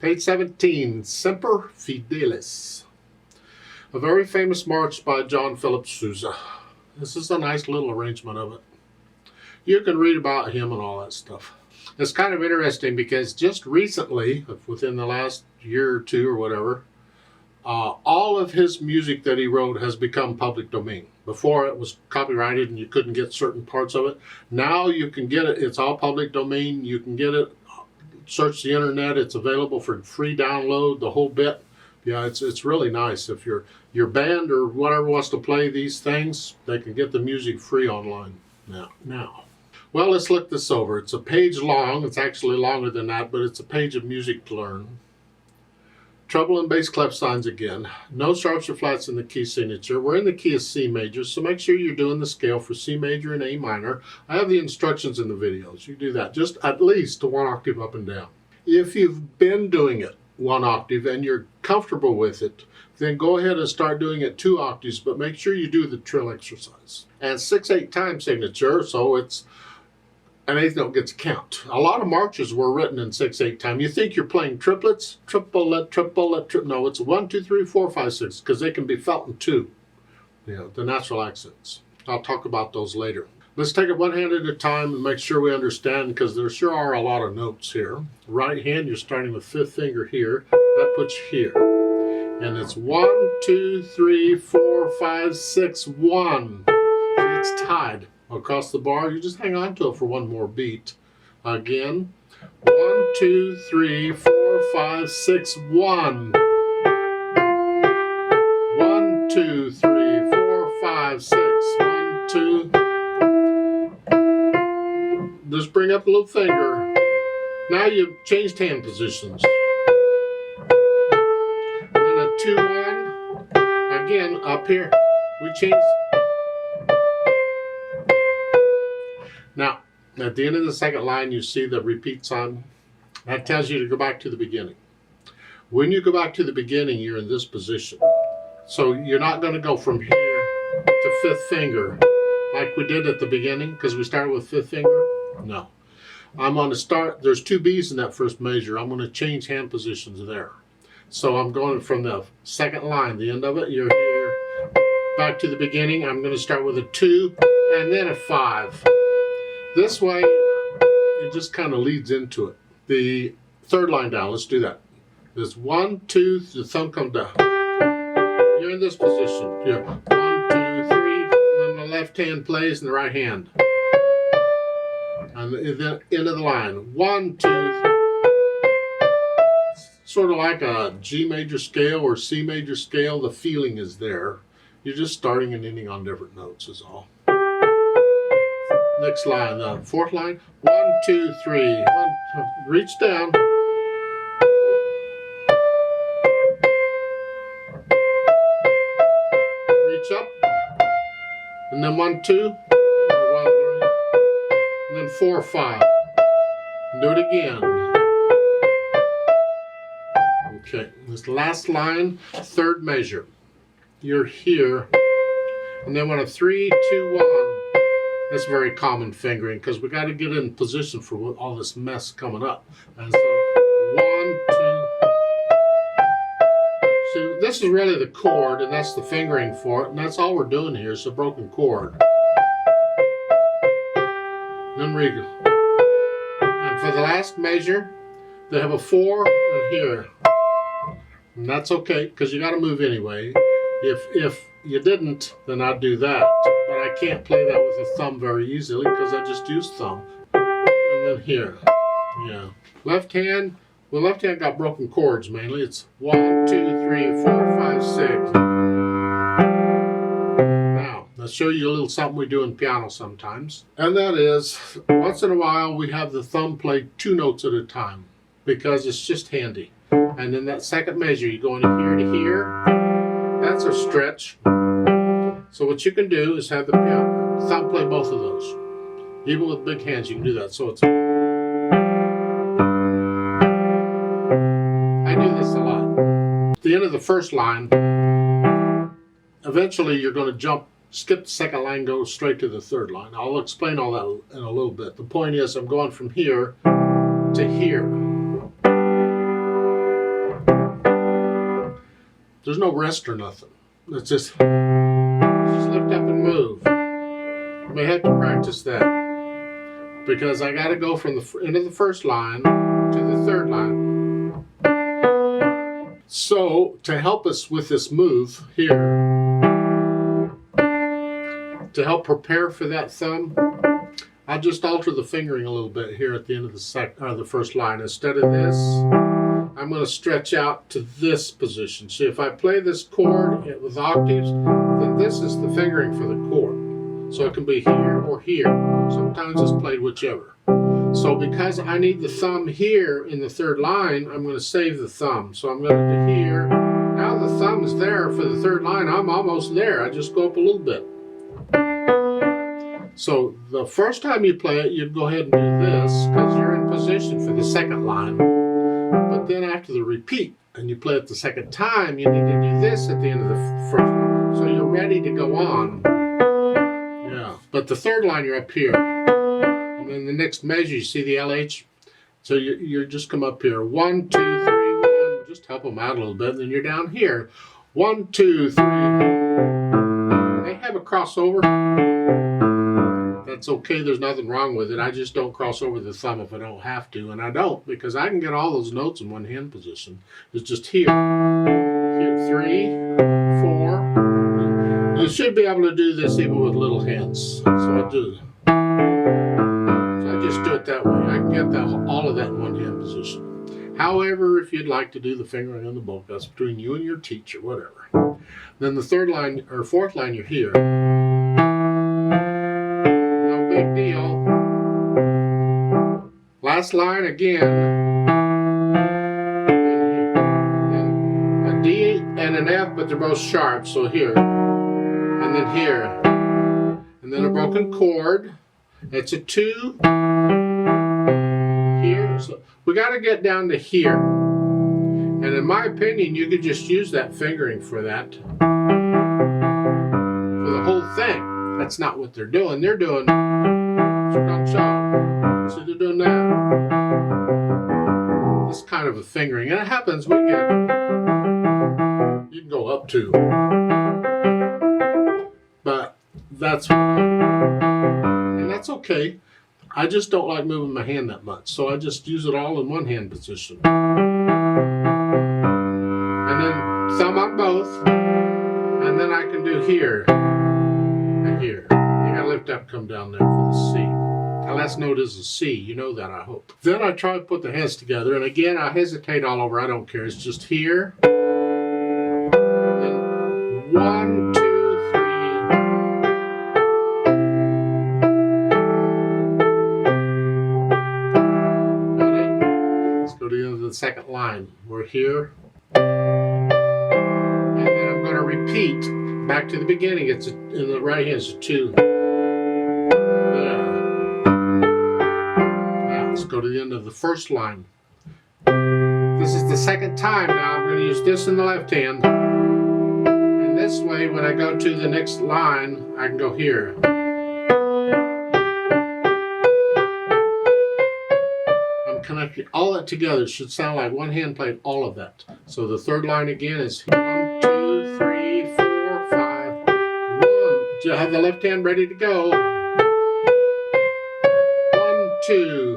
Page 17, Semper Fidelis. A very famous march by John Philip Sousa. This is a nice little arrangement of it. You can read about him and all that stuff. It's kind of interesting because just recently, within the last year or two or whatever, all of his music that he wrote has become public domain. Before it was copyrighted and you couldn't get certain parts of it. Now you can get it. It's all public domain. You can get it. Search the internet. It's available for free download, the whole bit. Yeah, it's really nice. If your band or whatever wants to play these things, they can get the music free online now. Well, let's look this over. It's a page long. It's actually longer than that, but it's a page of music to learn. Treble and bass clef signs again. No sharps or flats in the key signature. We're in the key of C major, so make sure you're doing the scale for C major and A minor. I have the instructions in the videos. You do that just at least 1 octave up and down. If you've been doing it 1 octave and you're comfortable with it, then go ahead and start doing it 2 octaves, but make sure you do the trill exercise. And 6/8 time signature, so it's an eighth note gets a count. A lot of marches were written in 6/8 time. You think you're playing triplets, triplet, no, it's 1, 2, 3, 4, 5, 6, because they can be felt in 2. You know, the natural accents. I'll talk about those later. Let's take it one hand at a time and make sure we understand, because there sure are a lot of notes here. Right hand, you're starting with 5th finger here. That puts you here. And it's 1, 2, 3, 4, 5, 6, 1. See, it's tied across the bar. You just hang on to it for one more beat. Again, 1, 2, 3, 4, 5, 6, 1. 1, 2, 3, 4, 5, 6, 1, 2. Just bring up the little finger. Now you've changed hand positions. And then a 2, 1. Again, up here, we changed. Now, at the end of the second line, you see the repeat sign. That tells you to go back to the beginning. When you go back to the beginning, you're in this position. So you're not going to go from here to 5th finger like we did at the beginning, because we started with 5th finger. No. I'm going to start, there's 2 B's in that first measure. I'm going to change hand positions there. So I'm going from the second line, the end of it, you're here, back to the beginning. I'm going to start with a 2 and then a 5. This way, it just kind of leads into it. The third line down, let's do that. There's 1, 2, the thumb comes down. You're in this position. You're 1, 2, 3, and then the left hand plays and the right hand. And the end of the line. 1, 2, 3. Sort of like a G major scale or C major scale. The feeling is there. You're just starting and ending on different notes is all. Next line, the 4th line. 1, 2, 3. 1, 2, reach down. Reach up. And then 1, 2. 1, 3. And then 4, 5. And do it again. Okay, this last line, 3rd measure. You're here. And then 1, 3, 2, 1. That's very common fingering, because we got to get in position for all this mess coming up. And so 1, 2. So this is really the chord, and that's the fingering for it, and that's all we're doing here. It's a broken chord. Then we go. And for the last measure, they have a 4 and here. And that's okay, because you got to move anyway. If you didn't, then I'd do that. But I can't play that with a thumb very easily because I just use thumb. And then here. Yeah. Left hand, well, left hand got broken chords mainly. It's 1, 2, 3, 4, 5, 6. Now, let's show you a little something we do in piano sometimes. And that is, once in a while, we have the thumb play 2 notes at a time because it's just handy. And then that second measure, you go into here to here. That's a stretch. So what you can do is have the thumb play both of those. Even with big hands, you can do that. So it's. I do this a lot. At the end of the first line, eventually you're going to skip the second line, go straight to the 3rd line. I'll explain all that in a little bit. The point is, I'm going from here to here. There's no rest or nothing. It's just lift up and move. You may have to practice that because I got to go from the end of the first line to the third line. So to help us with this move here, to help prepare for that thumb, I'll just alter the fingering a little bit here at the end of the first line. Instead of this, I'm going to stretch out to this position. See, if I play this chord with octaves, then this is the fingering for the chord. So it can be here or here. Sometimes it's played whichever. So because I need the thumb here in the third line, I'm going to save the thumb. So I'm going to do here. Now the thumb is there for the third line. I'm almost there. I just go up a little bit. So the first time you play it, you'd go ahead and do this because you're in position for the second line. But then after the repeat, and you play it the second time, you need to do this at the end of the first line. So you're ready to go on. Yeah. But the third line, you're up here. And then the next measure, you see the LH? So you just come up here. 1, 2, 3, 1. Just help them out a little bit. And then you're down here. 1, 2, 3. They have a crossover. That's okay, there's nothing wrong with it. I just don't cross over the thumb if I don't have to, and I don't because I can get all those notes in one hand position. It's just here. Here, 3, 4. You should be able to do this even with little hands. So I do. So I just do it that way. I can get all of that in one hand position. However, if you'd like to do the fingering on the book, that's between you and your teacher, whatever. Then the third line or fourth line, you're here. Big deal. Last line again. And a D and an F, but they're both sharp. So here. And then here. And then a broken chord. It's a 2. Here. So we got to get down to here. And in my opinion, you could just use that fingering for that. For the whole thing. That's not what they're doing. They're doing scrunch up. So they're doing that. This kind of a fingering. And it happens, you can go up to. But that's okay. I just don't like moving my hand that much. So I just use it all in one hand position. And then thumb on both. And then I can do here. Here. You gotta lift up, come down there for the C. The last note is a C. You know that, I hope. Then I try to put the hands together, and again, I hesitate all over. I don't care. It's just here. And then 1, 2, 3. Got it? Let's go to the end of the second line. We're here. And then I'm going to repeat. Back to the beginning, it's in the right hand, it's a 2. Now let's go to the end of the first line. This is the second time now. I'm going to use this in the left hand. And this way, when I go to the next line, I can go here. I'm connecting all that together. It should sound like one hand played all of that. So the third line again is 1, 2, 3, 4. 1. Do you have the left hand ready to go? 1, 2.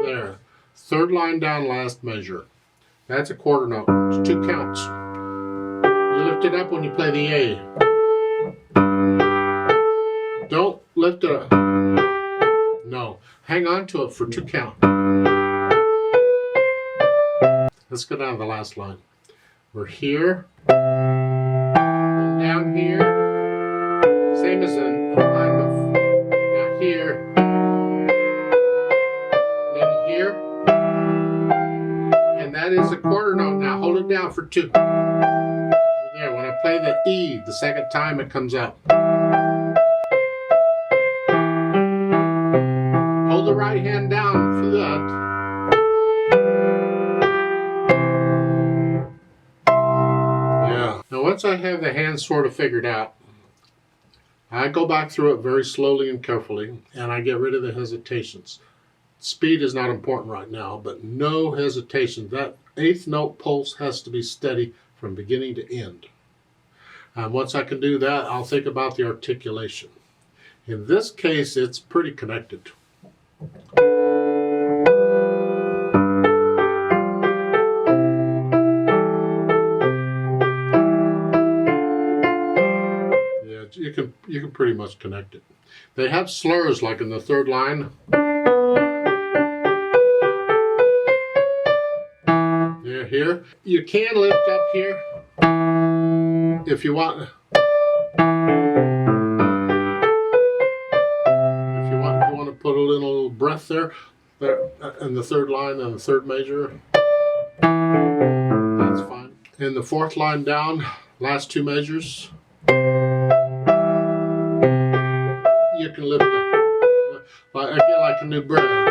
There. Third line down, last measure. That's a quarter note. It's 2 counts. You lift it up when you play the A. Don't lift it up. No. Hang on to it for 2 counts. Let's go down to the last line. We're here. And down here. Same as in the line before. Now here. Then here. And that is a quarter note. Now hold it down for 2. There, when I play the E the second time, it comes out. Hold the right hand down for that. Now once I have the hand sort of figured out, I go back through it very slowly and carefully, and I get rid of the hesitations. Speed is not important right now, but no hesitation. That eighth note pulse has to be steady from beginning to end. And once I can do that, I'll think about the articulation. In this case, it's pretty connected. Yeah, you can pretty much connect it. They have slurs like in the third line. Yeah, here. You can lift up here if you want. If you want to put a little breath there in the third line and the third measure, that's fine. In the fourth line down, last two measures, you can lift up like a new breath,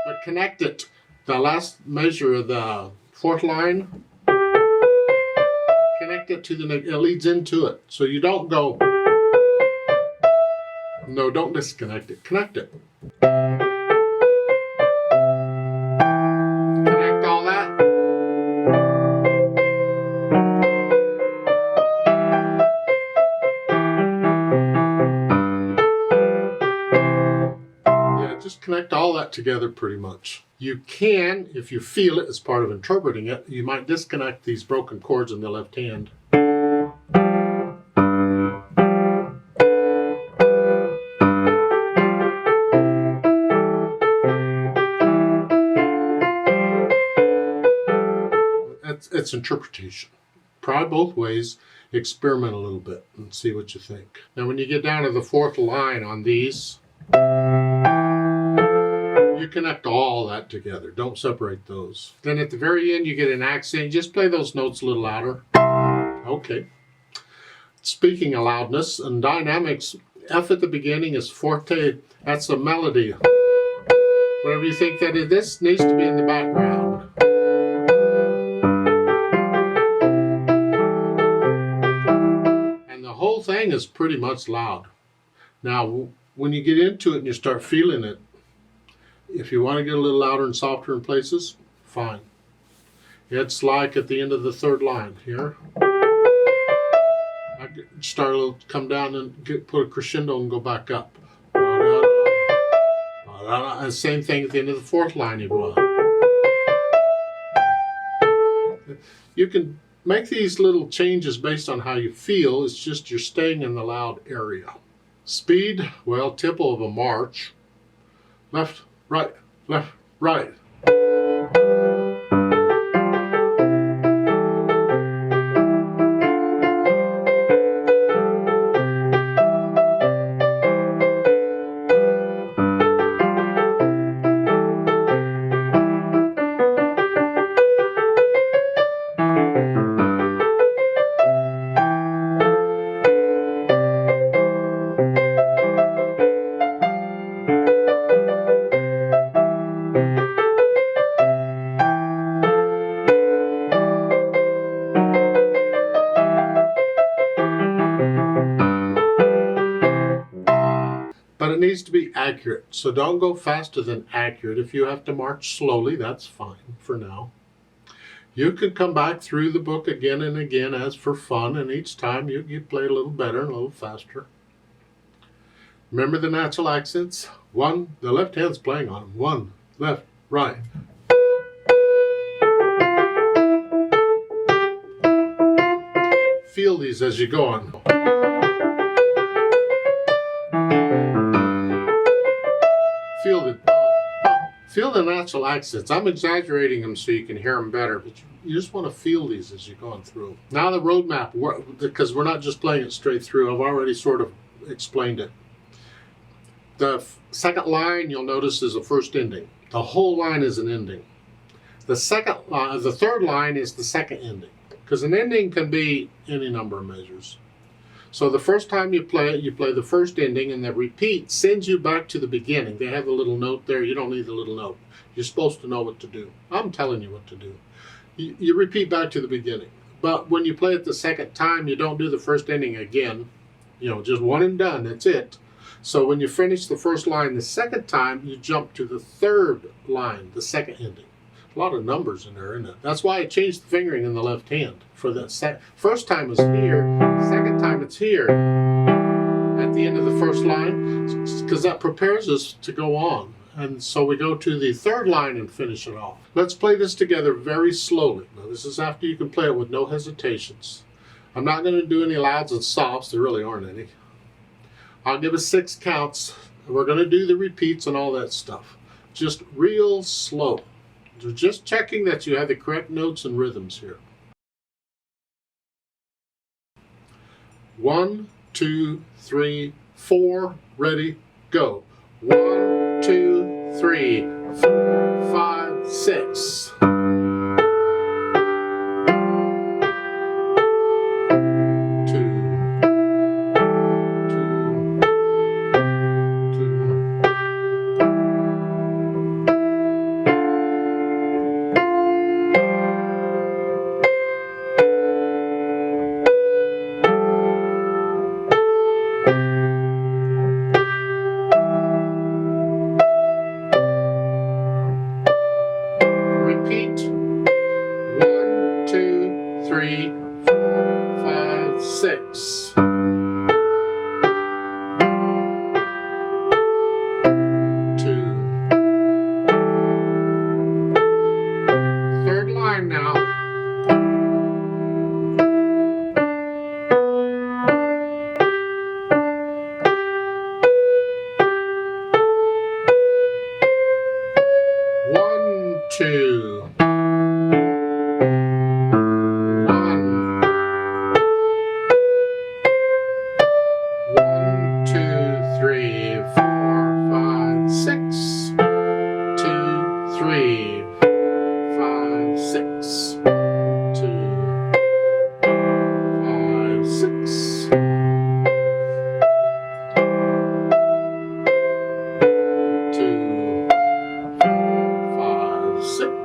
but connect it. The last measure of the fourth line, connect it to the neck. It leads into it, so you don't go. No, don't disconnect it. Connect it. Connect all that. Yeah, just connect all that together pretty much. You can, if you feel it as part of interpreting it, you might disconnect these broken chords in the left hand. It's interpretation. Try both ways, experiment a little bit and see what you think. Now when you get down to the fourth line on these, you connect all that together. Don't separate those. Then at the very end you get an accent. Just play those notes a little louder. Okay. Speaking of loudness and dynamics, F at the beginning is forte. That's a melody. Whatever you think that is, this needs to be in the background. The whole thing is pretty much loud. Now, when you get into it and you start feeling it, if you want to get a little louder and softer in places, fine. It's like at the end of the third line here. I start a little, come down and put a crescendo and go back up. And same thing at the end of the fourth line. You can make these little changes based on how you feel. It's just you're staying in the loud area. Speed, well, tempo of a march. Left, right, left, right. But it needs to be accurate, so don't go faster than accurate. If you have to march slowly, that's fine for now. You could come back through the book again and again as for fun, and each time you play a little better and a little faster. Remember the natural accents? One, the left hand's playing on them. One, left, right. Feel these as you go on. Feel the natural accents. I'm exaggerating them so you can hear them better, but you just want to feel these as you're going through. Now the roadmap, because we're not just playing it straight through. I've already sort of explained it. The second line, you'll notice, is the first ending. The whole line is an ending. The third line is the second ending, because an ending can be any number of measures. So the first time you play it, you play the first ending, and the repeat sends you back to the beginning. They have a little note there. You don't need the little note. You're supposed to know what to do. I'm telling you what to do. You repeat back to the beginning. But when you play it the second time, you don't do the first ending again. You know, just one and done. That's it. So when you finish the first line the second time, you jump to the third line, the second ending. A lot of numbers in there, isn't it? That's why I changed the fingering in the left hand. For the first time it's here, second time it's here at the end of the first line, because that prepares us to go on. And so we go to the third line and finish it off. Let's play this together very slowly. Now this is after you can play it with no hesitations. I'm not going to do any louds and softs. There really aren't any. I'll give us 6 counts. We're going to do the repeats and all that stuff. Just real slow. So just checking that you have the correct notes and rhythms here. 1, 2, 3, 4. Ready, go. 1, 2, 3, 4, 5, 6. Repeat. 1, 2, 3, 4, 5, 6. 2. Third line now. 1, 2. 1, 2, 3, 4, 5, 6. 2, 3, 5, 6. 2, 5, 6. 2, 5, 6.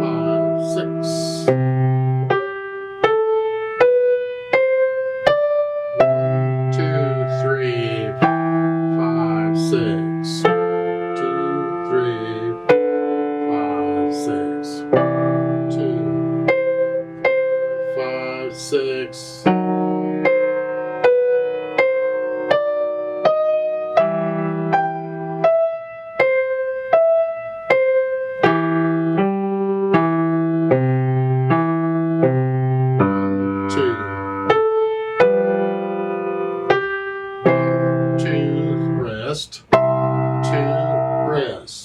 5, 6. 1, 2, 3, 5, 6. 2, 3, 5, 6. 2, 5, 6. 1, 2, rest, 2, rest.